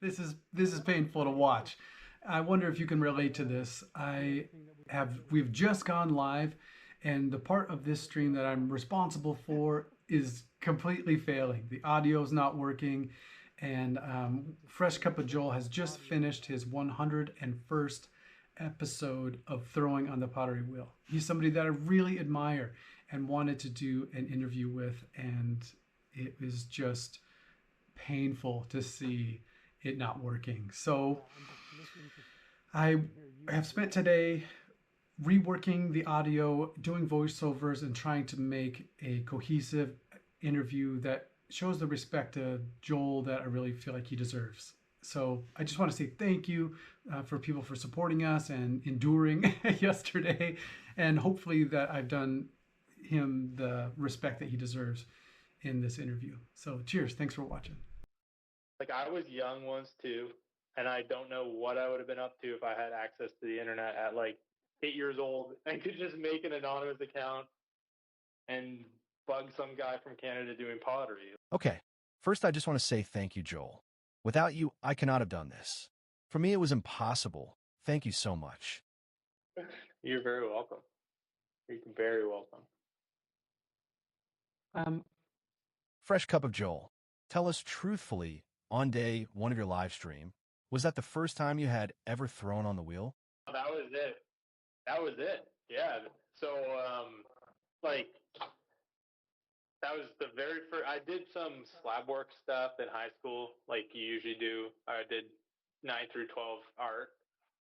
This is painful to watch. I wonder if you can relate to this. We've just gone live, and the part of this stream that I'm responsible for is completely failing. The audio is not working, and Fresh Cup of Joel has just finished his 101st episode of Throwing on the Pottery Wheel. He's somebody that I really admire and wanted to do an interview with, and it was just painful to see it not working. So I have spent today reworking the audio, doing voiceovers, and trying to make a cohesive interview that shows the respect to Joel that I really feel like he deserves. So I just want to say thank you for people for supporting us and enduring yesterday, and hopefully that I've done him the respect that he deserves in this interview. So cheers. Thanks for watching. Like, I was young once too, and I don't know what I would have been up to if I had access to the internet at like 8 years old and could just make an anonymous account and bug some guy from Canada doing pottery. Okay, first I just want to say thank you, Joel. Without you, I cannot have done this. For me, it was impossible. Thank you so much. You're very welcome. You're very welcome. Fresh Cup of Joel, tell us truthfully, on day one of your live stream, was that the first time you had ever thrown on the wheel? That was it. That was it. Yeah. So, like, that was the very first. I did some slab work stuff in high school, like you usually do. I did 9 through 12 art,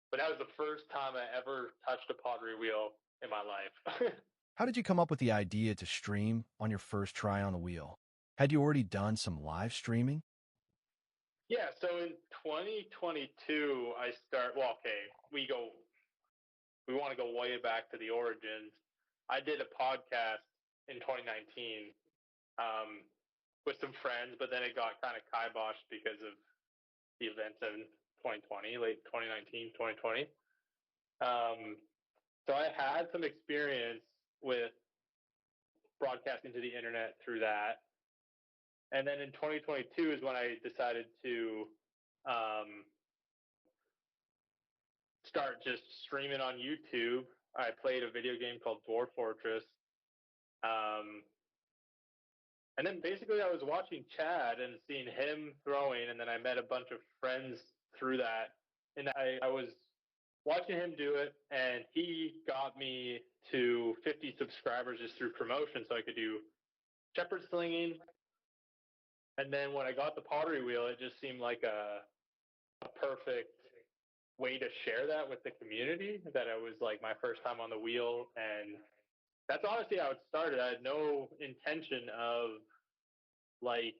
but that was the first time I ever touched a pottery wheel in my life. How did you come up with the idea to stream on your first try on the wheel? Had you already done some live streaming? Yeah, so in 2022, well, okay, we want to go way back to the origins. I did a podcast in 2019 with some friends, but then it got kind of kiboshed because of the events in 2020, late 2019, 2020. So I had some experience with broadcasting to the internet through that. And then in 2022 is when I decided to start just streaming on YouTube. I played a video game called Dwarf Fortress. And then basically I was watching Chad and seeing him throwing, and then I met a bunch of friends through that. And I was watching him do it, and he got me to 50 subscribers just through promotion so I could do shepherd slinging. And then when I got the pottery wheel, it just seemed like a perfect way to share that with the community, that it was like my first time on the wheel. And that's honestly how it started. I had no intention of like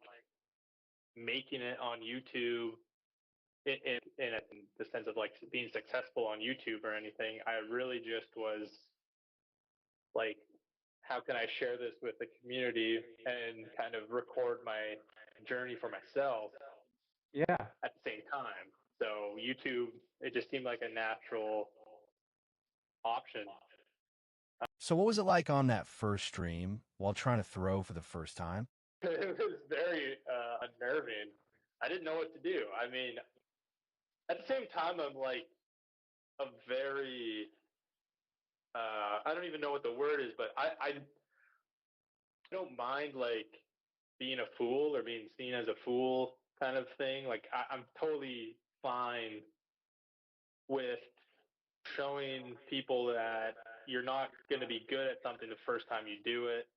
making it on YouTube in the sense of like being successful on YouTube or anything. I really just was like, how can I share this with the community and kind of record my journey for myself? Yeah. At the same time. So YouTube, it just seemed like a natural option. So what was it like on that first stream while trying to throw for the first time? It was very unnerving. I didn't know what to do. I mean, at the same time, I'm like a very, I don't even know what the word is, but I don't mind like being a fool or being seen as a fool kind of thing. Like I'm totally fine with showing people that you're not going to be good at something the first time you do it.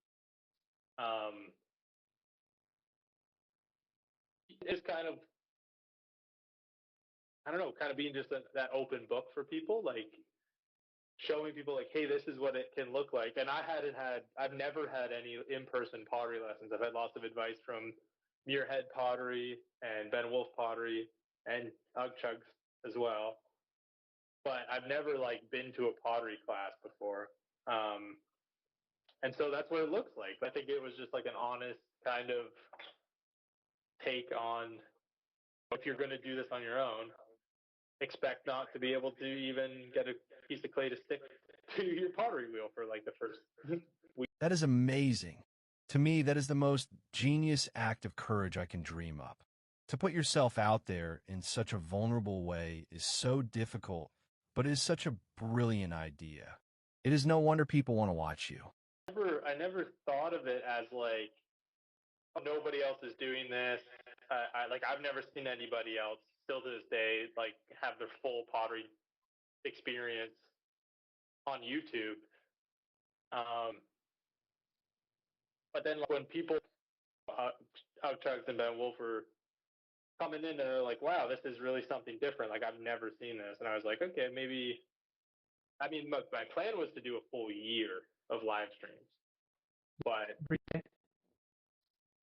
It's kind of, I don't know, kind of being just that open book for people, like showing people like, hey, this is what it can look like. And I've never had any in-person pottery lessons. I've had lots of advice from Muirhead Pottery and Ben Wolf Pottery and Ug Chugs as well. But I've never like been to a pottery class before. And so that's what it looks like. I think it was just like an honest kind of take on, if you're going to do this on your own, expect not to be able to even get a piece of clay to stick to your pottery wheel for like the first week. That is amazing. To me, that is the most genius act of courage I can dream up. To put yourself out there in such a vulnerable way is so difficult, but it is such a brilliant idea. It is no wonder people want to watch you. I never thought of it as like, oh, nobody else is doing this. I've never seen anybody else still to this day like have their full pottery experience on YouTube. But then when people Outchucks and Ben Wolf were coming in and they're like, wow, this is really something different. Like, I've never seen this. And I was like, okay, maybe. I mean, my plan was to do a full year of live streams, but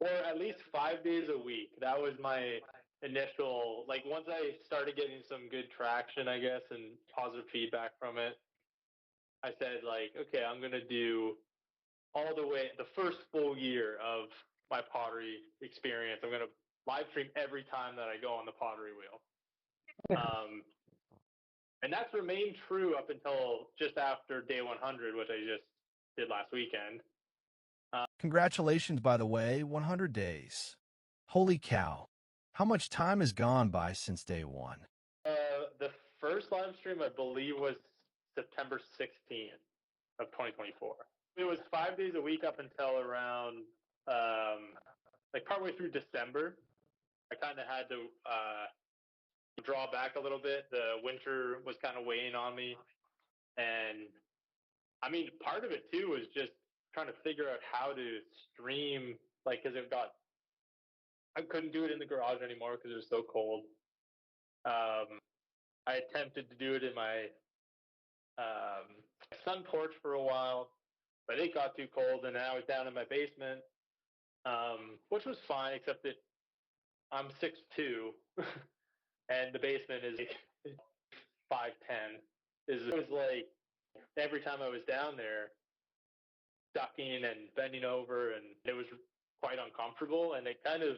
or at least 5 days a week. That was my initial, like, once I started getting some good traction, I guess, and positive feedback from it, I said, like, okay, I'm going to do all the way, the first full year of my pottery experience. I'm going to live stream every time that I go on the pottery wheel. And that's remained true up until just after day 100, which I just did last weekend. Congratulations, by the way, 100 days. Holy cow. How much time has gone by since day one? The first live stream, I believe, was September 16th of 2024. It was 5 days a week up until around, like partway through December. I kind of had to draw back a little bit. The winter was kind of weighing on me. And I mean, part of it too was just trying to figure out how to stream, like, because I couldn't do it in the garage anymore because it was so cold. I attempted to do it in my sun porch for a while, but it got too cold, and I was down in my basement, which was fine, except that I'm 6'2", and the basement is 5'10". It was like every time I was down there, ducking and bending over, and it was quite uncomfortable, and it kind of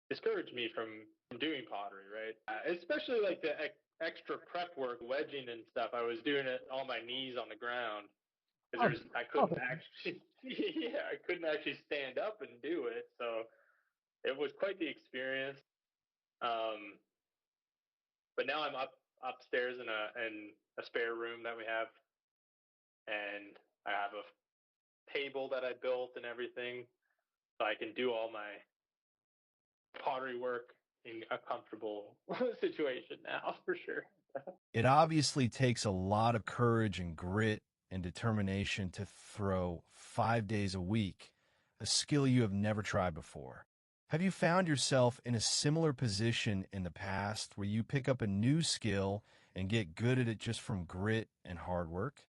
discouraged me from doing pottery, right? Especially like the extra prep work, wedging and stuff. I was doing it on my knees on the ground because I couldn't actually, yeah, I couldn't actually stand up and do it. So it was quite the experience. But now I'm upstairs in a spare room that we have, and I have a table that I built and everything, so I can do all my pottery work in a comfortable situation now, for sure. It obviously takes a lot of courage and grit and determination to throw 5 days a week, a skill you have never tried before. Have you found yourself in a similar position in the past where you pick up a new skill and get good at it just from grit and hard work?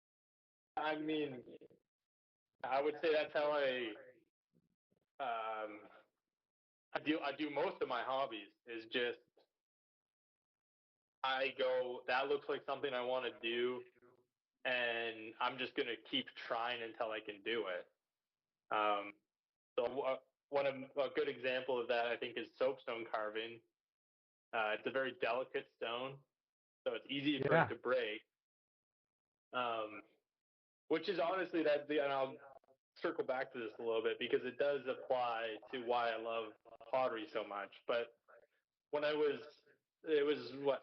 I mean, I would say that's how I do most of my hobbies. Is just I go, that looks like something I want to do, and I'm just gonna keep trying until I can do it. A good example of that, I think, is soapstone carving. It's a very delicate stone, so it's easy for it to break. Which is honestly and I'll circle back to this a little bit because it does apply to why I love pottery so much. But when it was what,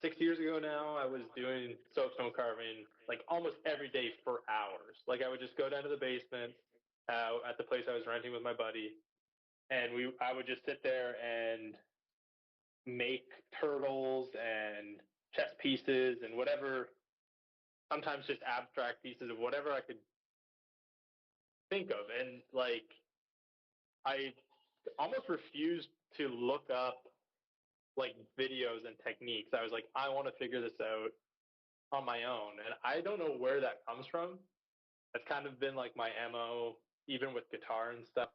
6 years ago now, I was doing soapstone carving like almost every day for hours. Like I would just go down to the basement at the place I was renting with my buddy, and I would just sit there and make turtles and chess pieces and whatever, sometimes just abstract pieces of whatever I could think of. And like, I almost refused to look up like videos and techniques. I was like, I want to figure this out on my own. And I don't know where that comes from. That's kind of been like my MO, even with guitar and stuff.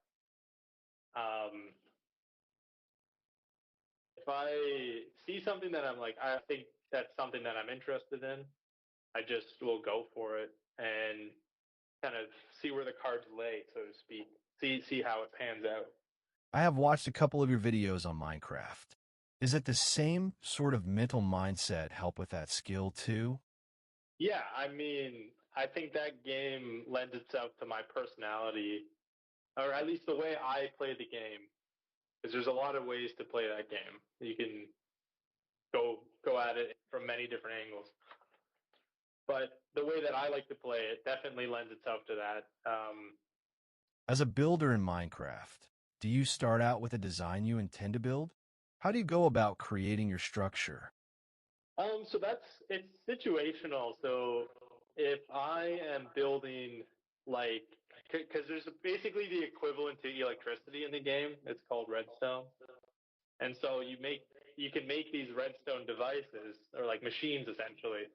If I see something that I'm like, I think that's something that I'm interested in, I just will go for it and kind of see where the cards lay, so to speak. See how it pans out. I have watched a couple of your videos on Minecraft. Is it the same sort of mental mindset help with that skill too? Yeah, I mean, I think that game lends itself to my personality, or at least the way I play the game. because there's a lot of ways to play that game. You can go at it from many different angles. But the way that I like to play it definitely lends itself to that. As a builder in Minecraft, do you start out with a design you intend to build? How do you go about creating your structure? So it's situational. So if I am building like, because there's basically the equivalent to electricity in the game. It's called redstone, and so you can make these redstone devices or like machines essentially.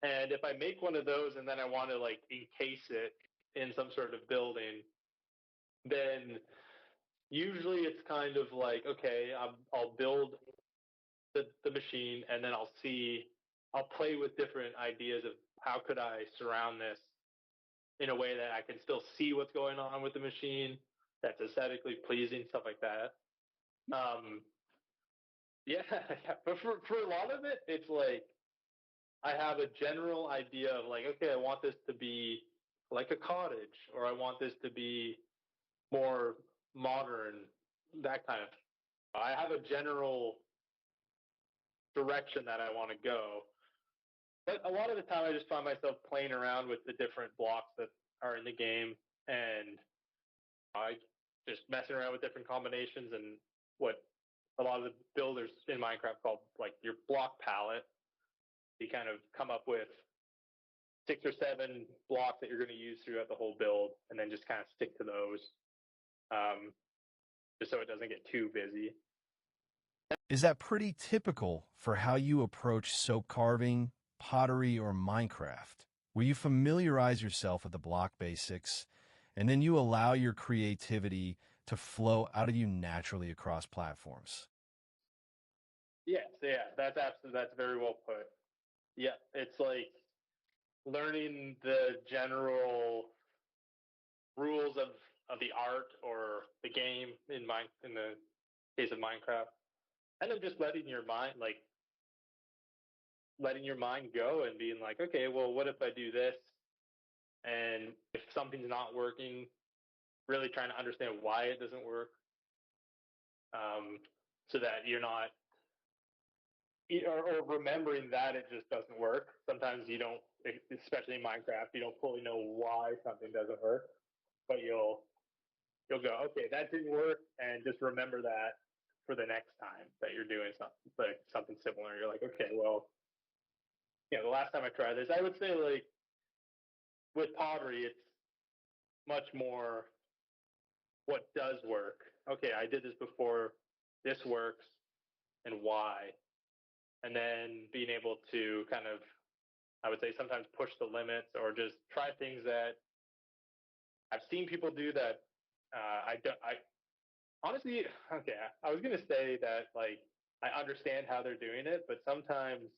And if I make one of those and then I want to like encase it in some sort of building, then usually it's kind of like, okay, I'll build the machine and then I'll play with different ideas of how could I surround this in a way that I can still see what's going on with the machine, that's aesthetically pleasing, stuff like that. Yeah, yeah. But for a lot of it, it's like I have a general idea of like, okay, I want this to be like a cottage, or I want this to be more modern, that kind of. I have a general direction that I want to go, but a lot of the time I just find myself playing around with the different blocks that are in the game, and I just messing around with different combinations and what a lot of the builders in Minecraft call like your block palette. You kind of come up with 6 or 7 blocks that you're going to use throughout the whole build, and then just kind of stick to those, just so it doesn't get too busy. Is that pretty typical for how you approach soap carving, pottery, or Minecraft, where you familiarize yourself with the block basics and then you allow your creativity to flow out of you naturally across platforms? Yes, yeah, that's very well put. Yeah, it's like learning the general rules of the art or the game in the case of Minecraft, and then just letting your mind go and being like, okay, well, what if I do this? And if something's not working, really trying to understand why it doesn't work, so that you're not, or remembering that it just doesn't work. Sometimes you don't, especially in Minecraft, you don't fully know why something doesn't work, but you'll go, okay, that didn't work, and just remember that for the next time that you're doing something similar. You're like, okay, well, the last time I tried this, I would say like with pottery, it's much more what does work. Okay, I did this before. This works, and why? And then being able to kind of, I would say, sometimes push the limits or just try things that I've seen people do that I don't. I honestly, okay, I was gonna say that like I understand how they're doing it, but sometimes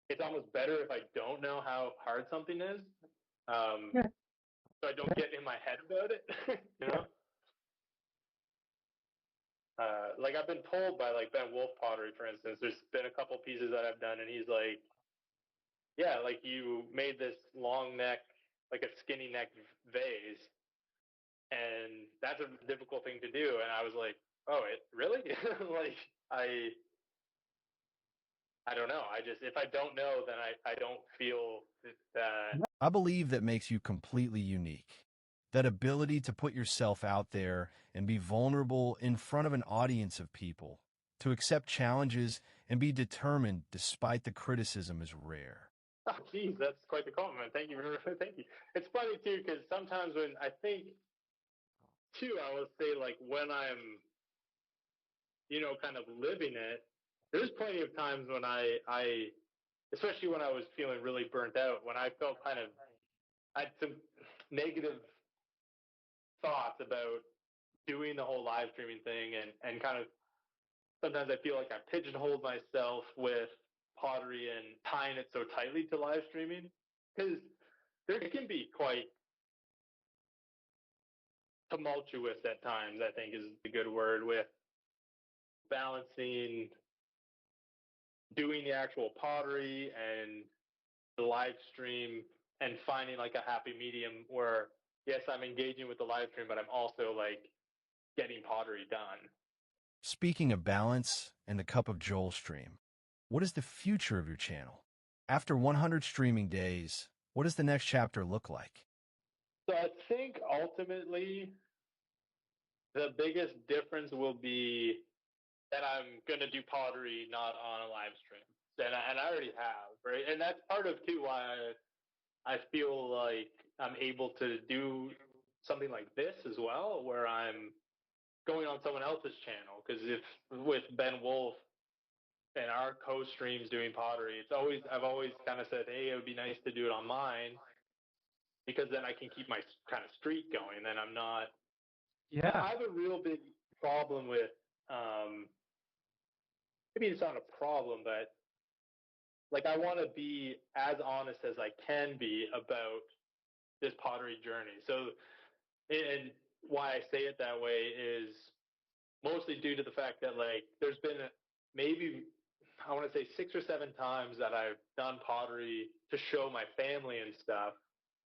it's almost better if I don't know how hard something is, so I don't get in my head about it. you know. Like I've been told by like Ben Wolf Pottery, for instance, there's been a couple pieces that I've done, and he's like, "Yeah, like you made this long neck, like a skinny neck vase, and that's a difficult thing to do." And I was like, "Oh, it really?" like I don't know. I just if I don't know, then I don't feel that. I believe that makes you completely unique. That ability to put yourself out there and be vulnerable in front of an audience of people, to accept challenges and be determined despite the criticism is rare. Oh, geez, that's quite the compliment. Thank you, thank you. It's funny too because sometimes when I think too, I will say like when I'm kind of living it. There's plenty of times when I especially when I was feeling really burnt out, when I felt kind of, I had some negative thoughts about doing the whole live streaming thing, and kind of sometimes I feel like I pigeonholed myself with pottery and tying it so tightly to live streaming because there can be quite tumultuous at times, I think is a good word, with balancing doing the actual pottery and the live stream and finding like a happy medium where yes, I'm engaging with the live stream, but I'm also like getting pottery done. Speaking of balance and the Cup of Joel stream, what is the future of your channel? After 100 streaming days, what does the next chapter look like? So I think ultimately the biggest difference will be that I'm going to do pottery not on a live stream. And I already have, right? And that's part of too why I feel like I'm able to do something like this as well, where I'm going on someone else's channel. Because if with Ben Wolf and our co-streams doing pottery, I've always kind of said, hey, it would be nice to do it on mine, because then I can keep my kind of streak going. Then I'm not. Yeah. I have a real big problem with. Maybe it's not a problem, but like I want to be as honest as I can be about this pottery journey. So, and why I say it that way is mostly due to the fact that like there's been maybe I want to say 6 or 7 times that I've done pottery to show my family and stuff,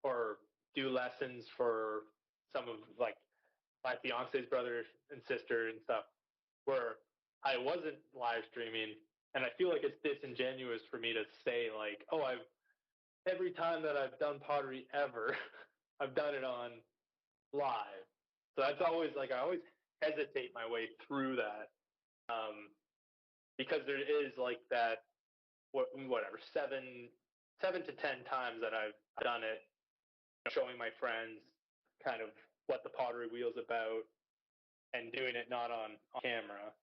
or do lessons for some of like my fiance's brother and sister and stuff, where I wasn't live streaming, and I feel like it's disingenuous for me to say like, oh, every time that I've done pottery ever, I've done it on live. So that's always like I always hesitate my way through that, because there is like that whatever 7 to 10 times that I've done it, showing my friends kind of what the pottery wheel's about, and doing it not on camera.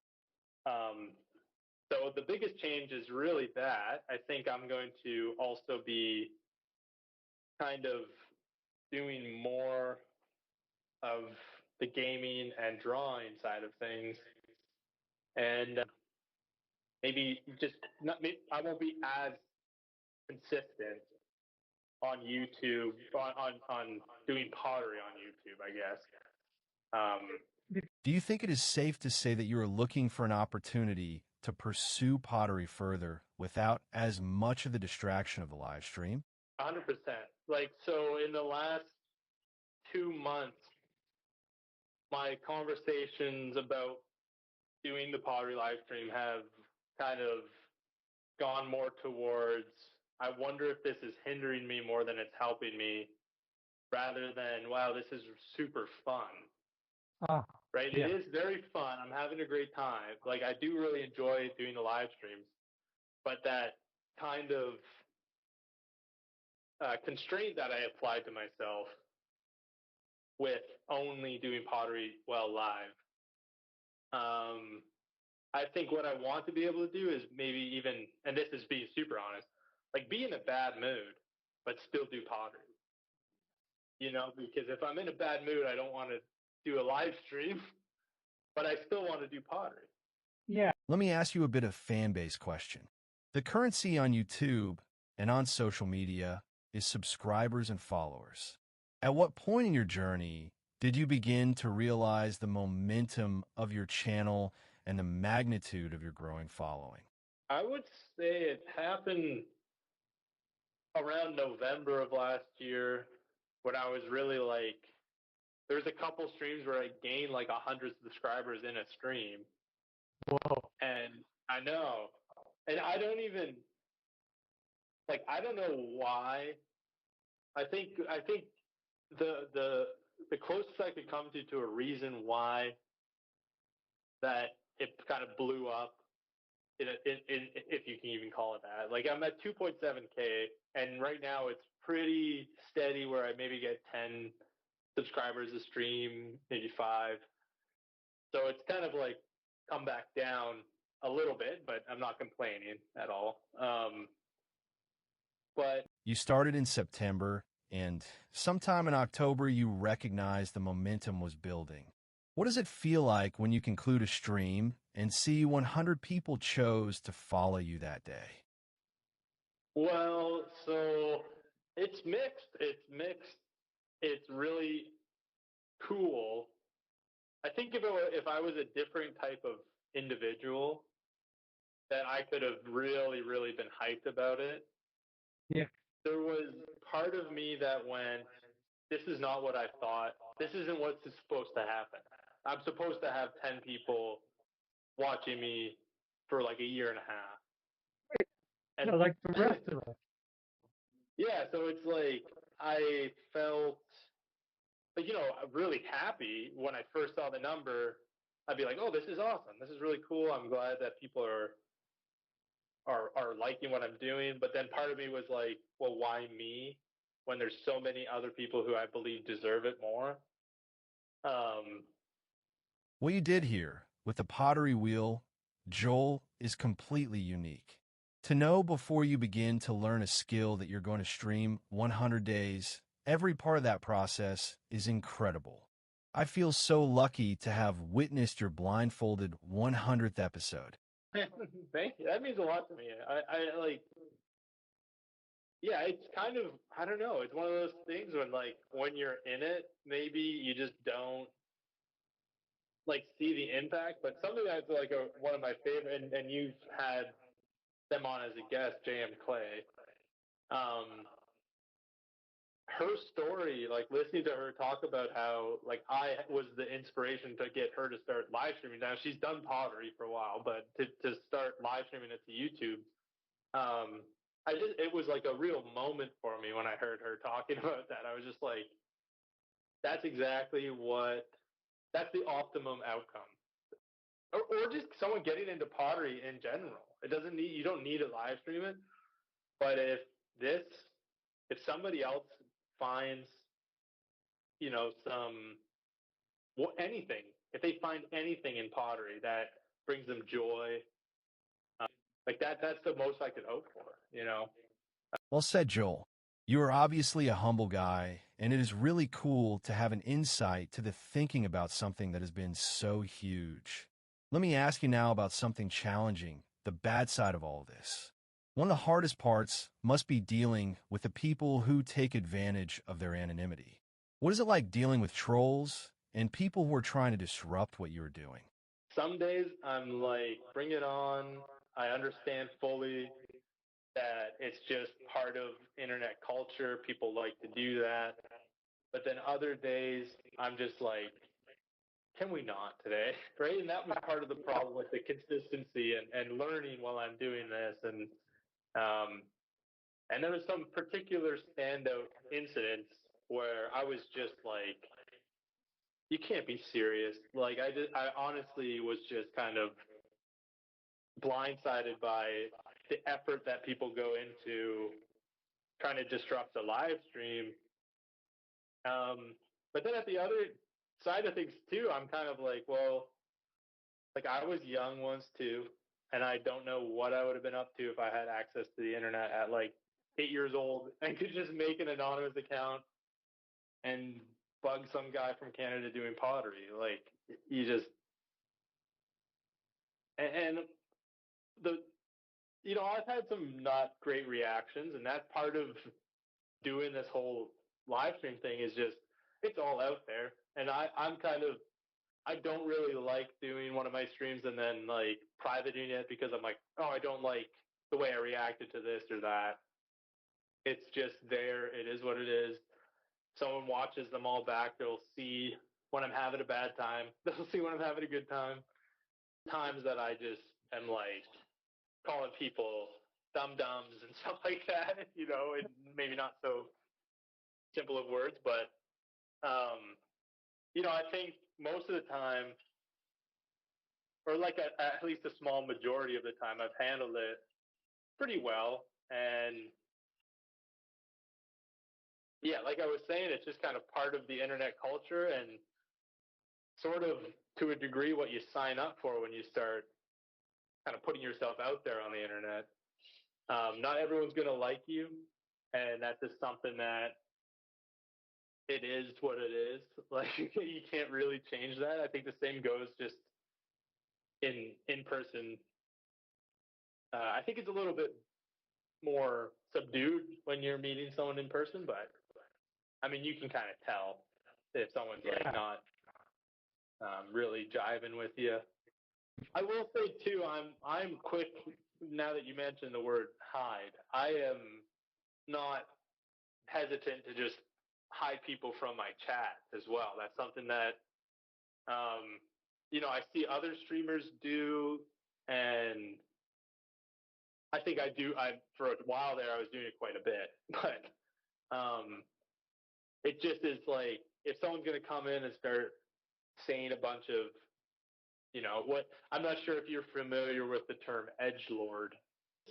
So the biggest change is really that I think I'm going to also be kind of doing more of the gaming and drawing side of things, and maybe just not. I won't be as consistent on YouTube on doing pottery on YouTube, I guess. Do you think it is safe to say that you are looking for an opportunity to pursue pottery further without as much of the distraction of the live stream? 100%. Like, so in the last 2 months, my conversations about doing the pottery live stream have kind of gone more towards, I wonder if this is hindering me more than it's helping me, rather than, wow, this is super fun. Right? Yeah. It is very fun. I'm having a great time. Like, I do really enjoy doing the live streams, but that kind of constraint that I applied to myself with only doing pottery while live, I think what I want to be able to do is maybe even, and this is being super honest, like be in a bad mood, but still do pottery. Because if I'm in a bad mood, I don't want to do a live stream, but I still want to do pottery. Yeah. Let me ask you a bit of fan-based question. The currency on YouTube and on social media is subscribers and followers. At what point in your journey did you begin to realize the momentum of your channel and the magnitude of your growing following? I would say it happened around November of last year, when I was really like, there's a couple streams where I gained like 100 subscribers in a stream. Whoa. And I know. And I don't even I don't know why. I think the closest I could come to a reason why that it kind of blew up, if you can even call it that. Like, I'm at 2.7K, and right now it's pretty steady where I maybe get 10 subscribers a stream, maybe 5. So it's kind of like come back down a little bit, but I'm not complaining at all. But You started in September, and sometime in October, you recognized the momentum was building. What does it feel like when you conclude a stream and see 100 people chose to follow you that day? well, so it's mixed. It's mixed. It's really cool. I think if I was a different type of individual, then I could have really, really been hyped about it. Yeah. There was part of me that went, this is not what I thought. This isn't what's supposed to happen. I'm supposed to have 10 people watching me for like a year and a half. And Yeah, like the rest of us. yeah, so it's like I felt like, really happy when I first saw the number. I'd be like, oh, this is awesome. This is really cool. I'm glad that people are liking what I'm doing. But then part of me was like, well, why me when there's so many other people who I believe deserve it more? What you did here with the pottery wheel, Joel, is completely unique. To know before you begin to learn a skill that you're going to stream 100 days, every part of that process is incredible. I feel so lucky to have witnessed your blindfolded 100th episode. Thank you. That means a lot to me. I like, yeah, it's kind of, I don't know. It's one of those things when you're in it, maybe you just don't like see the impact. But something that's like one of my favorite, and you've had them on as a guest, J.M. Clay. Her story, like listening to her talk about how like I was the inspiration to get her to start live streaming. Now she's done pottery for a while, but to start live streaming it to YouTube, it was like a real moment for me when I heard her talking about that. I was just like, that's exactly that's the optimum outcome. Or just someone getting into pottery in general. You don't need to live stream it, but if somebody else finds, anything, if they find anything in pottery that brings them joy, like that's the most I could hope for. Well said, Joel. You are obviously a humble guy, and it is really cool to have an insight to the thinking about something that has been so huge. Let me ask you now about something challenging, the bad side of all this. One of the hardest parts must be dealing with the people who take advantage of their anonymity. What is it like dealing with trolls and people who are trying to disrupt what you're doing? Some days I'm like, bring it on. I understand fully that it's just part of internet culture. People like to do that. But then other days I'm just like, can we not today? Right? And that was part of the problem with the consistency and learning while I'm doing this. And there was some particular standout incidents where I was just like, you can't be serious. Like I honestly was just kind of blindsided by the effort that people go into trying to disrupt the live stream. But then at the other side of things too, I'm kind of like, well, like I was young once too, and I don't know what I would have been up to if I had access to the internet at like 8 years old and could just make an anonymous account and bug some guy from Canada doing pottery. Like you just and the I've had some not great reactions, and that's part of doing this whole live stream thing is just it's all out there, and I'm kind of I don't really like doing one of my streams and then like privating it because I'm like, oh, I don't like the way I reacted to this or that. It's just there. It is what it is. Someone watches them all back. They'll see when I'm having a bad time. They'll see when I'm having a good time. Times that I just am like calling people dum dums and stuff like that, and maybe not so simple of words, but I think most of the time, or like at least a small majority of the time, I've handled it pretty well. And yeah, like I was saying, it's just kind of part of the internet culture and sort of to a degree what you sign up for when you start kind of putting yourself out there on the internet. Not everyone's going to like you, and that's just something that it is what it is. Like you can't really change that. I think the same goes just in person. I think it's a little bit more subdued when you're meeting someone in person, but I mean, you can kind of tell if someone's like not really jiving with you. I will say too, I'm quick now that you mentioned the word hide. I am not hesitant to just hide people from my chat as well. That's something that I see other streamers do, and I think I do. For a while there, I was doing it quite a bit, but it just is like if someone's going to come in and start saying a bunch of, what I'm not sure if you're familiar with the term edgelord.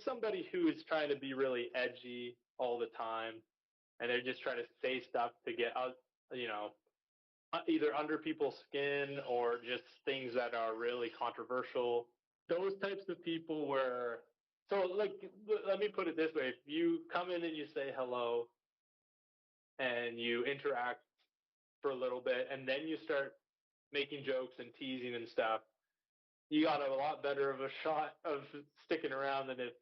Somebody who is trying to be really edgy all the time, and they're just trying to say stuff to get out, either under people's skin or just things that are really controversial. Those types of people let me put it this way. If you come in and you say hello and you interact for a little bit and then you start making jokes and teasing and stuff, you got a lot better of a shot of sticking around than if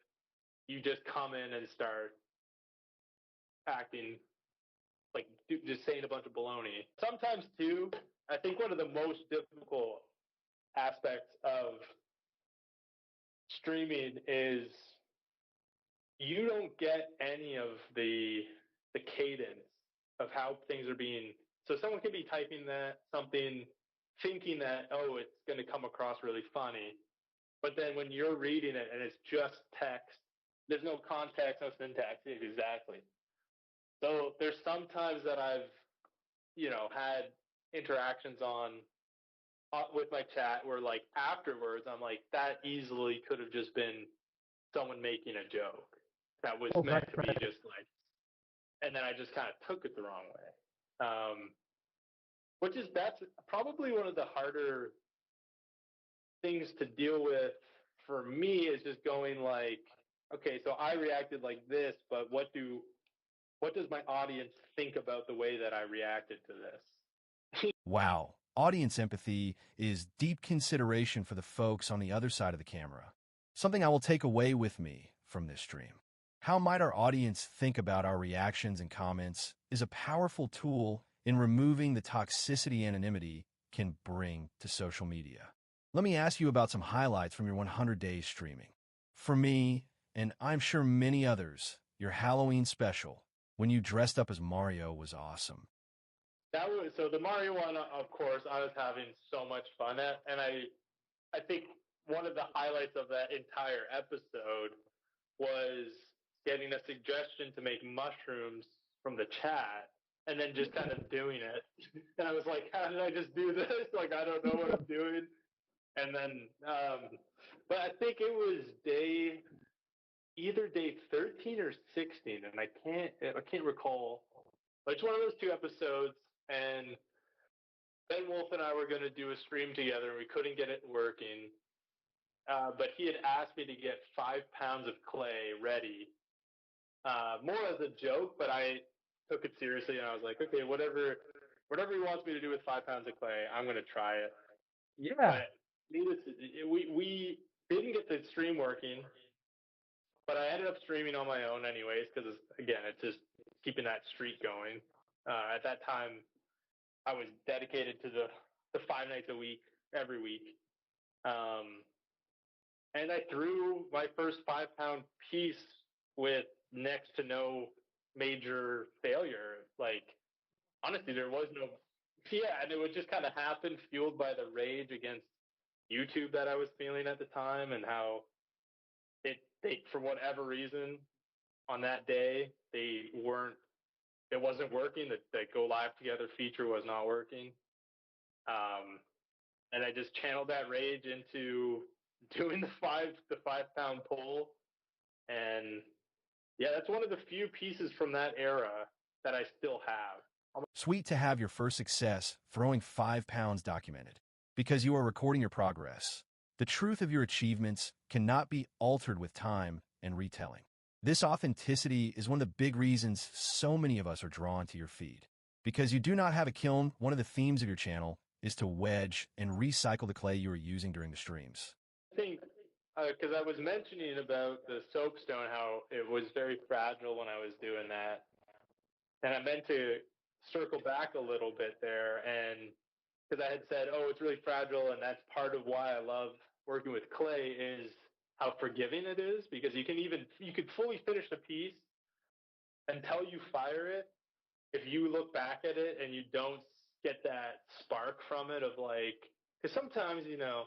you just come in and start acting like just saying a bunch of baloney. Sometimes too, I think one of the most difficult aspects of streaming is you don't get any of the cadence of how things are being. So someone could be typing something thinking that, oh, it's going to come across really funny, but then when you're reading it and it's just text, there's no context, no syntax. Exactly. So there's sometimes that I've had interactions with my chat where like afterwards I'm like, that easily could have just been someone making a joke that was meant to be just like, and then I just kind of took it the wrong way. That's probably one of the harder things to deal with for me, is just going like, okay, so I reacted like this, but what does my audience think about the way that I reacted to this? Wow. Audience empathy is deep consideration for the folks on the other side of the camera. Something I will take away with me from this stream. How might our audience think about our reactions and comments is a powerful tool in removing the toxicity anonymity can bring to social media. Let me ask you about some highlights from your 100 days streaming. For me, and I'm sure many others, your Halloween special, when you dressed up as Mario, was awesome. So the Mario one, of course, I was having so much fun at, and I think one of the highlights of that entire episode was getting a suggestion to make mushrooms from the chat and then just kind of doing it. And I was like, how did I just do this? Like, I don't know what I'm doing. And then, but I think it was either day 13 or 16, and I can't recall. But it's one of those two episodes, and Ben Wolf and I were going to do a stream together, and we couldn't get it working. But he had asked me to get 5 pounds of clay ready, more as a joke, but I took it seriously, and I was like, okay, whatever he wants me to do with 5 pounds of clay, I'm going to try it. Yeah. But we didn't get the stream working, but I ended up streaming on my own anyways, because again, it's just keeping that streak going. At that time, I was dedicated to the 5 nights a week, every week. And I threw my first 5 pound piece with next to no major failure. Like, honestly, there was no, and it would just kind of happen, fueled by the rage against YouTube that I was feeling at the time, and how they for whatever reason on that day it wasn't working. The go live together feature was not working. And I just channeled that rage into doing the 5 pound pull. And yeah, that's one of the few pieces from that era that I still have. Sweet to have your first success throwing 5 pounds documented, because you are recording your progress. The truth of your achievements cannot be altered with time and retelling. This authenticity is one of the big reasons so many of us are drawn to your feed. Because you do not have a kiln, one of the themes of your channel is to wedge and recycle the clay you are using during the streams. I think, because I was mentioning about the soapstone, how it was very fragile when I was doing that. And I meant to circle back a little bit there, and because I had said, oh, it's really fragile, and that's part of why I love working with clay, is how forgiving it is, because you could fully finish the piece until you fire it. If you look back at it and you don't get that spark from it of like, because sometimes, you know,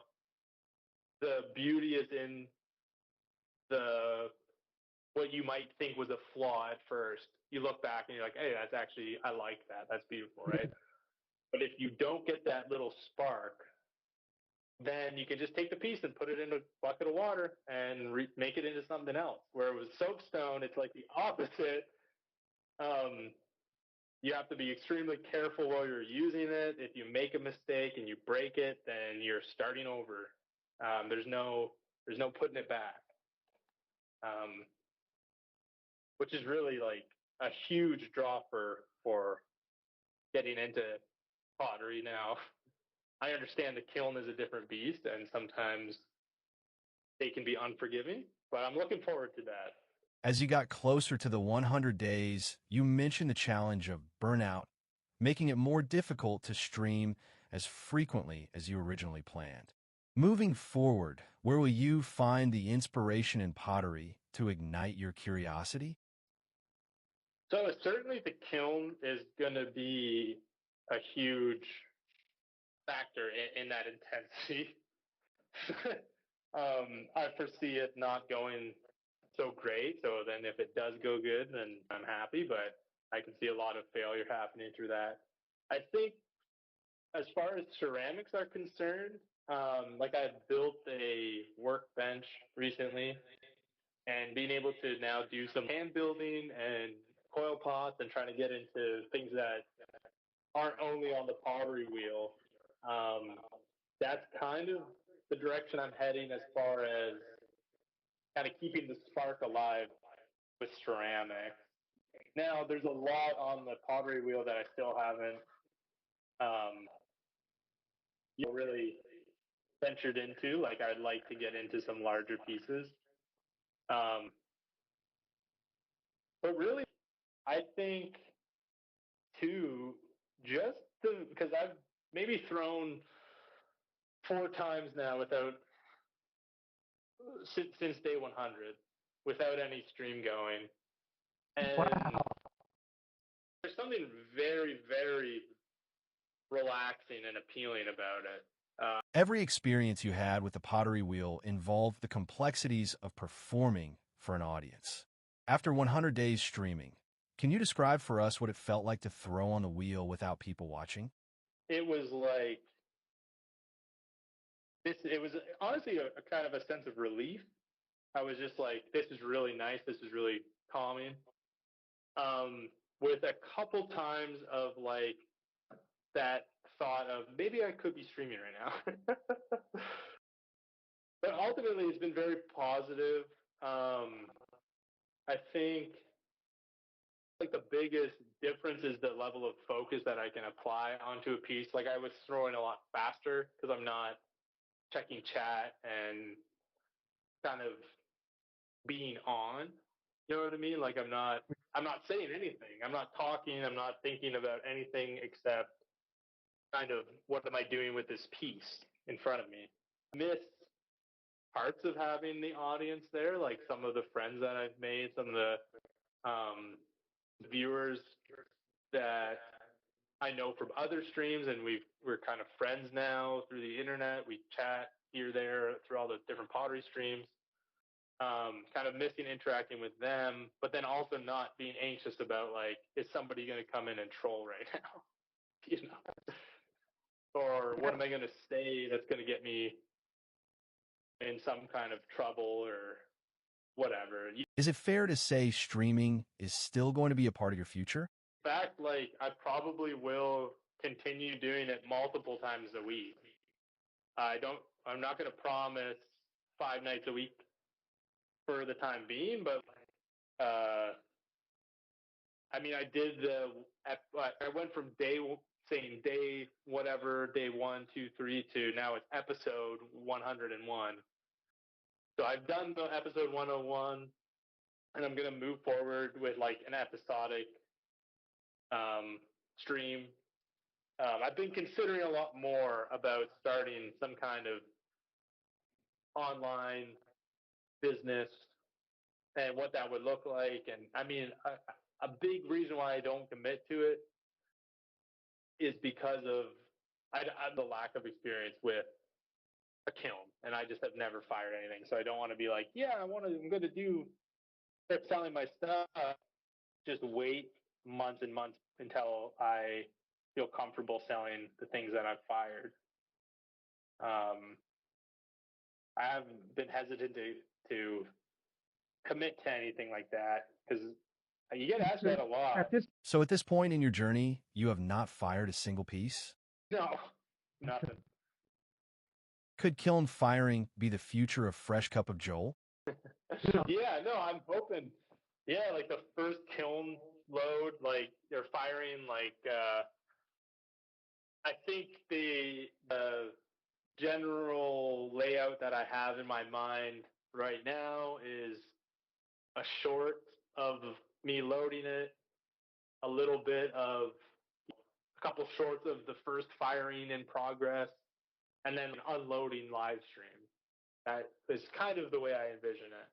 the beauty is in the what you might think was a flaw at first. You look back and you're like, hey, that's actually, I like that. That's beautiful, right? But if you don't get that little spark, then you can just take the piece and put it in a bucket of water and make it into something else. Where with soapstone, it's like the opposite. You have to be extremely careful while you're using it. If you make a mistake and you break it, then you're starting over. There's no putting it back. Which is really like a huge draw for getting into pottery now. I understand the kiln is a different beast, and sometimes they can be unforgiving, but I'm looking forward to that. As you got closer to the 100 days, you mentioned the challenge of burnout, making it more difficult to stream as frequently as you originally planned. Moving forward, where will you find the inspiration in pottery to ignite your curiosity? So certainly the kiln is going to be a huge factor in that intensity. I foresee it not going so great. So then if it does go good, then I'm happy, but I can see a lot of failure happening through that. I think as far as ceramics are concerned, like I built a workbench recently, and being able to now do some hand building and coil pots and trying to get into things that aren't only on the pottery wheel. That's kind of the direction I'm heading as far as kind of keeping the spark alive with ceramics. Now, there's a lot on the pottery wheel that I still haven't really ventured into. Like, I'd like to get into some larger pieces. Um, but really, I think, too, because I've maybe thrown 4 times now since day 100 without any stream going. And wow. There's something very, very relaxing and appealing about it. Every experience you had with the pottery wheel involved the complexities of performing for an audience. After 100 days streaming, can you describe for us what it felt like to throw on the wheel without people watching? It was like this. It was honestly a kind of a sense of relief. I was just like, this is really nice. This is really calming. With a couple times of like that thought of maybe I could be streaming right now. But ultimately, it's been very positive. I think like the biggest difference is the level of focus that I can apply onto a piece. Like I was throwing a lot faster because I'm not checking chat and kind of being on. You know what I mean? Like I'm not saying anything. I'm not talking. I'm not thinking about anything except kind of what am I doing with this piece in front of me. I miss parts of having the audience there, like some of the friends that I've made, some of the viewers that I know from other streams, and we're kind of friends now through the internet. We chat here, there, through all the different pottery streams. Kind of missing interacting with them, but then also not being anxious about like, is somebody going to come in and troll right now? You know, or what am I going to say that's going to get me in some kind of trouble or whatever. Is it fair to say streaming is still going to be a part of your future? In fact, like I probably will continue doing it multiple times a week. I'm not going to promise 5 nights a week for the time being, but I mean, I went from day one, two, three to now it's episode 101. So I've done the episode 101, and I'm going to move forward with like an episodic stream. I've been considering a lot more about starting some kind of online business and what that would look like. And I mean, a big reason why I don't commit to it is because of the lack of experience with a kiln, and I just have never fired anything. So I don't want to be like, yeah, I'm going to start selling my stuff. Just wait months and months until I feel comfortable selling the things that I've fired. I have been hesitant to commit to anything like that because you get asked that a lot. So at this point in your journey, you have not fired a single piece? No, nothing. Could kiln firing be the future of Fresh Cup of Joel? Yeah, no, I'm hoping. Yeah, like the first kiln load, like they're firing, like I think the general layout that I have in my mind right now is a short of me loading it, a little bit of a couple shorts of the first firing in progress, and then unloading live stream. That is kind of the way I envision it.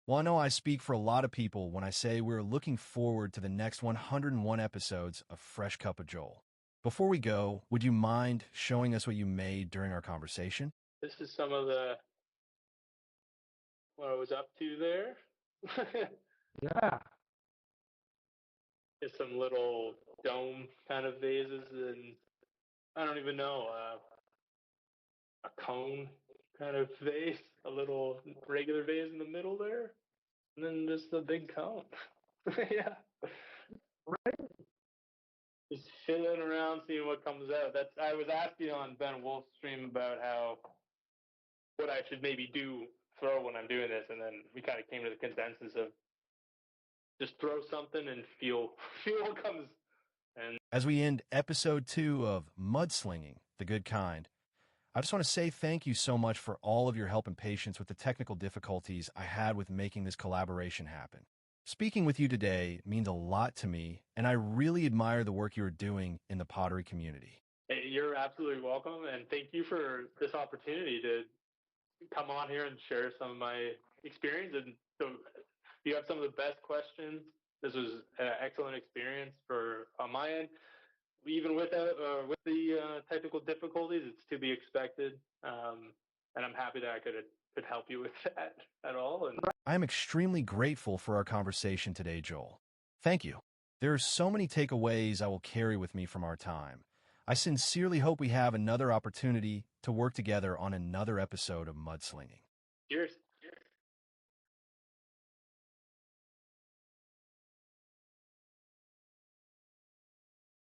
Well, I know I speak for a lot of people when I say we're looking forward to the next 101 episodes of Fresh Cup of Joel. Before we go, would you mind showing us what you made during our conversation? This is some of what I was up to there. Yeah. Just some little dome kind of vases, and I don't even know, a cone kind of vase, a little regular vase in the middle there, and then just a big cone. Yeah. Right. Just fiddling around, seeing what comes out. I was asking on Ben Wolf's stream about what I should maybe throw when I'm doing this, and then we kind of came to the consensus of just throw something and feel what comes. And as we end episode 2 of Mudslinging, the Good Kind, I just want to say thank you so much for all of your help and patience with the technical difficulties I had with making this collaboration happen. Speaking with you today means a lot to me, and I really admire the work you are doing in the pottery community. You're absolutely welcome, and thank you for this opportunity to come on here and share some of my experience. And so you have some of the best questions. This was an excellent experience on my end. Even with the technical difficulties, it's to be expected, and I'm happy that I could help you with that at all. And I am extremely grateful for our conversation today, Joel. Thank you. There are so many takeaways I will carry with me from our time. I sincerely hope we have another opportunity to work together on another episode of Mudslinging. Cheers.